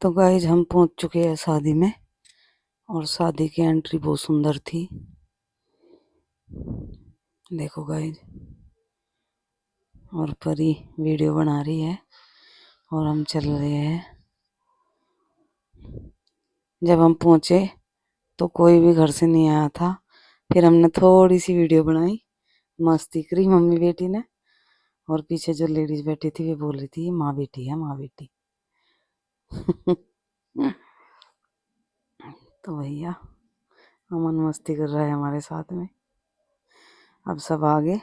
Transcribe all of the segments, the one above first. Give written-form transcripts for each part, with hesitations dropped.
तो गाइज हम पहुंच चुके हैं शादी में। और शादी की एंट्री बहुत सुंदर थी। देखो गाइज, और परी वीडियो बना रही है और हम चल रहे हैं। जब हम पहुंचे तो कोई भी घर से नहीं आया था। फिर हमने थोड़ी सी वीडियो बनाई, मस्ती करी मम्मी बेटी ने। और पीछे जो लेडीज बैठी थी वे बोल रही थी माँ बेटी है, माँ बेटी। तो भैया अमन मस्ती कर रहा है हमारे साथ में। अब सब आगे,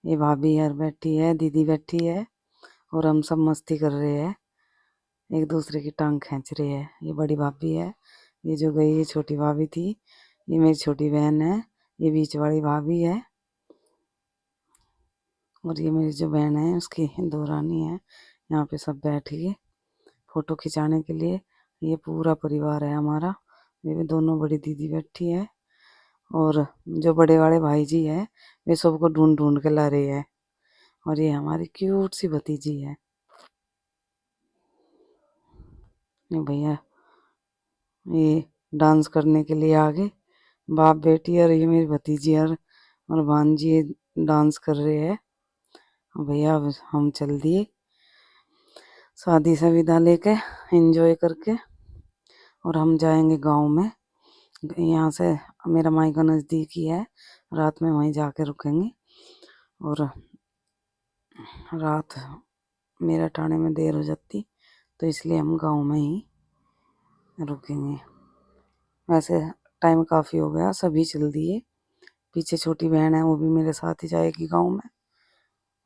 ये भाभी यार बैठी है, दीदी बैठी है और हम सब मस्ती कर रहे हैं, एक दूसरे की टांग खींच रहे हैं। ये बड़ी भाभी है, ये जो गई ये छोटी भाभी थी, ये मेरी छोटी बहन है, ये बीच वाली भाभी है और ये मेरी जो बहन है उसकी दो रानी है। यहाँ पे सब बैठ गए फोटो खिंचाने के लिए। ये पूरा परिवार है हमारा। ये भी दोनों बड़ी दीदी बैठी है और जो बड़े वाले भाई जी है वे सबको ढूंढ ढूंढ के ला रहे हैं। और ये हमारी क्यूट सी भतीजी है। नहीं भैया, ये डांस करने के लिए आ गए, बाप बेटी और ये मेरी भतीजी और भांजी ये डांस कर रहे हैं। भैया अब हम चल दिए शादी से विदा लेके, एंजॉय करके। और हम जाएंगे गांव में। यहाँ से मेरा मायका नज़दीक ही है, रात में वहीं जाके रुकेंगे। और रात मेरा टाने में देर हो जाती तो इसलिए हम गांव में ही रुकेंगे। वैसे टाइम काफ़ी हो गया, सभी चल दिए। पीछे छोटी बहन है वो भी मेरे साथ ही जाएगी गांव में।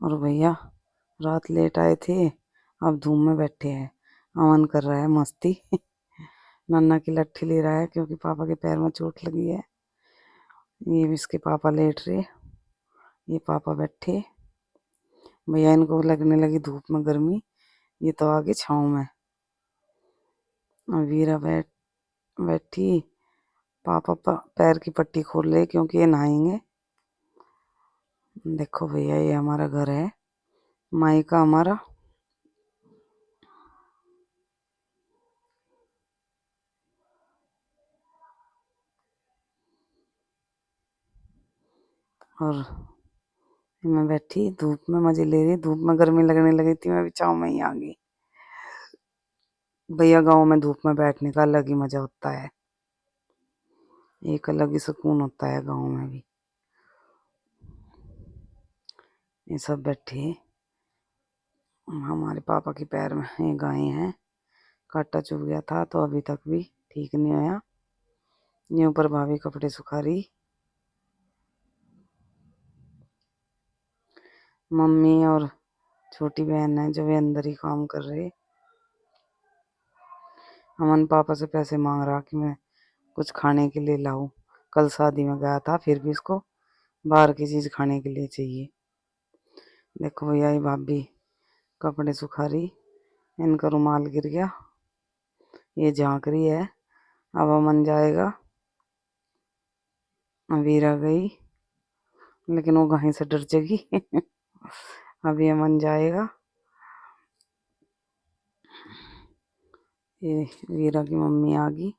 और भैया रात लेट आए थे, अब धूम में बैठे हैं। अमन कर रहा है मस्ती। नन्ना की लट्ठी ले रहा है क्योंकि पापा के पैर में चोट लगी है। ये भी इसके पापा लेट रहे, ये पापा बैठे। भैया इनको लगने लगी धूप में गर्मी, ये तो आगे छाँव में। और वीरा बैठी, पापा पैर की पट्टी खोल रहे क्योंकि ये नहाएंगे। देखो भैया ये हमारा घर है, मायका हमारा। और मैं बैठी धूप में मजे ले रही, धूप में गर्मी लगने लगी थी, मैं भी छाँव में ही आ गई। भैया गाँव में धूप में बैठने का अलग ही मजा होता है, एक अलग ही सुकून होता है गाँव में भी। ये सब बैठे, हमारे पापा के पैर में ये गाय हैं, कांटा चुभ गया था तो अभी तक भी ठीक नहीं आया। ये ऊपर भाभी कपड़े सुखा रही, मम्मी और छोटी बहन है जो वे अंदर ही काम कर रहे। अमन पापा से पैसे मांग रहा कि मैं कुछ खाने के लिए लाऊं। कल शादी में गया था फिर भी इसको बाहर की चीज़ खाने के लिए चाहिए। देखो भैया ये भाभी कपड़े सुखा रही, इनका रुमाल गिर गया, ये झांक रही है। अब अमन जाएगा, वीरा गई लेकिन वो कहीं से डर जाएगी। अभी अमन जाएगा। ये वीरा की मम्मी आ गई,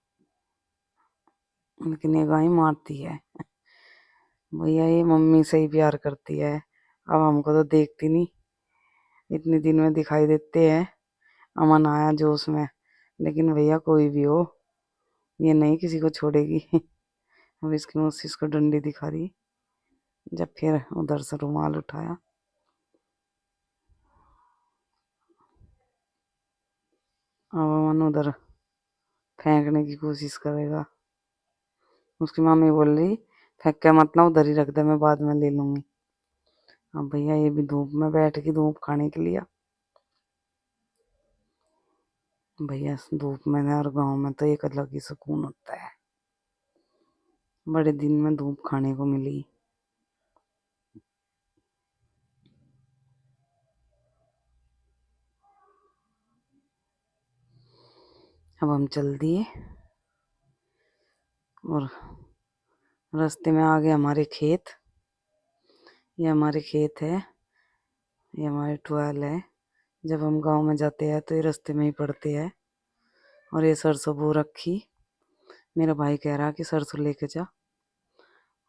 लेकिन ये गाय मारती है। भैया ये मम्मी से ही प्यार करती है, अब हमको तो देखती नहीं, इतने दिन में दिखाई देते हैं। अमन आया जोश में, लेकिन भैया कोई भी हो ये नहीं किसी को छोड़ेगी। अब इसकी मौसी इसको डंडी दिखा रही, जब फिर उधर से रुमाल उठाया। अब अमन उधर फेंकने की कोशिश करेगा, उसकी मम्मी बोल रही फेंक के मत ना, उधर ही रख दे, मैं बाद में ले लूँगी। अब भैया ये भी धूप में बैठ के धूप खाने के लिए। भैया धूप में और गांव में तो एक अलग ही सुकून होता है, बड़े दिन में धूप खाने को मिली। अब हम चल दिए और रास्ते में आ गए हमारे खेत। ये हमारे खेत है, ये हमारे टुआल है। जब हम गांव में जाते हैं तो ये रास्ते में ही पड़ते हैं। और ये सरसों बो रखी। मेरा भाई कह रहा कि सरसों लेके जा,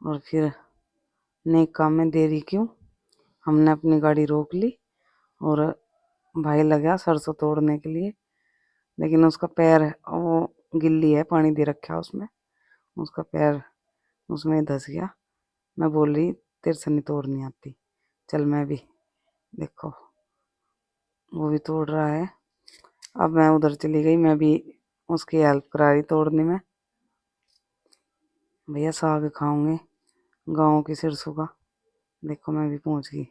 और फिर नेक काम में देरी क्यों, हमने अपनी गाड़ी रोक ली और भाई लगा सरसों तोड़ने के लिए। लेकिन उसका पैर वो गिल्ली है, पानी दे रखा है उसमें, उसका पैर उसमें धंस गया। मैं बोल रही तेरे से नहीं तोड़नी आती, चल मैं भी, देखो वो भी तोड़ रहा है। अब मैं उधर चली गई, मैं भी उसकी हेल्प करा रही तोड़ने में। भैया साग खाऊंगे गाँव की सरसों का। देखो मैं भी पहुंच गई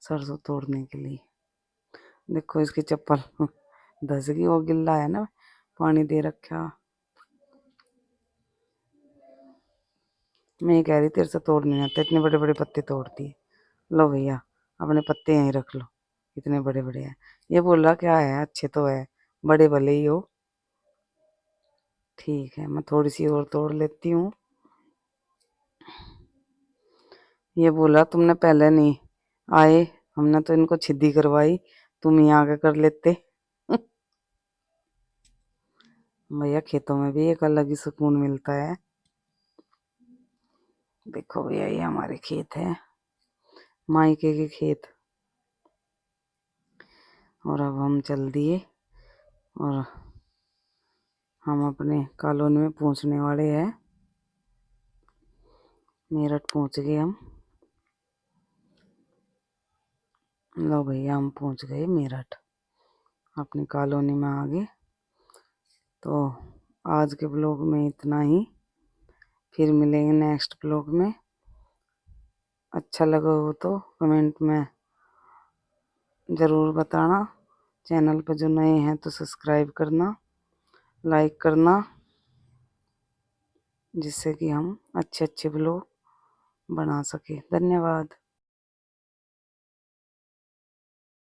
सरसों तोड़ने के लिए। देखो इसकी चप्पल धस गई, वो गिल्ला है ना, पानी दे रखा। मैं ये कह रही तेरे से तोड़ने नहीं आता, इतने बड़े बड़े पत्ते तोड़ती है। लो भैया अपने पत्ते यहीं रख लो, इतने बड़े बड़े हैं। ये बोल रहा क्या है, अच्छे तो है, बड़े भले ही हो। ठीक है मैं थोड़ी सी और तोड़ लेती हूँ। ये बोला तुमने पहले नहीं आए, हमने तो इनको छिद्दी करवाई, तुम ही आगे कर लेते। भैया खेतों में भी एक अलग ही सुकून मिलता है। देखो भैया ये हमारे खेत है, मायके के खेत। और अब हम चल दिए और हम अपने कॉलोनी में पहुंचने वाले हैं। मेरठ पहुंच गए हम। लो भैया हम पहुंच गए मेरठ, अपनी कॉलोनी में आ गए। तो आज के ब्लॉग में इतना ही, फिर मिलेंगे नेक्स्ट ब्लॉग में। अच्छा लगा हो तो कमेंट में ज़रूर बताना। चैनल पर जो नए हैं तो सब्सक्राइब करना, लाइक करना, जिससे कि हम अच्छे अच्छे ब्लॉग बना सके। धन्यवाद।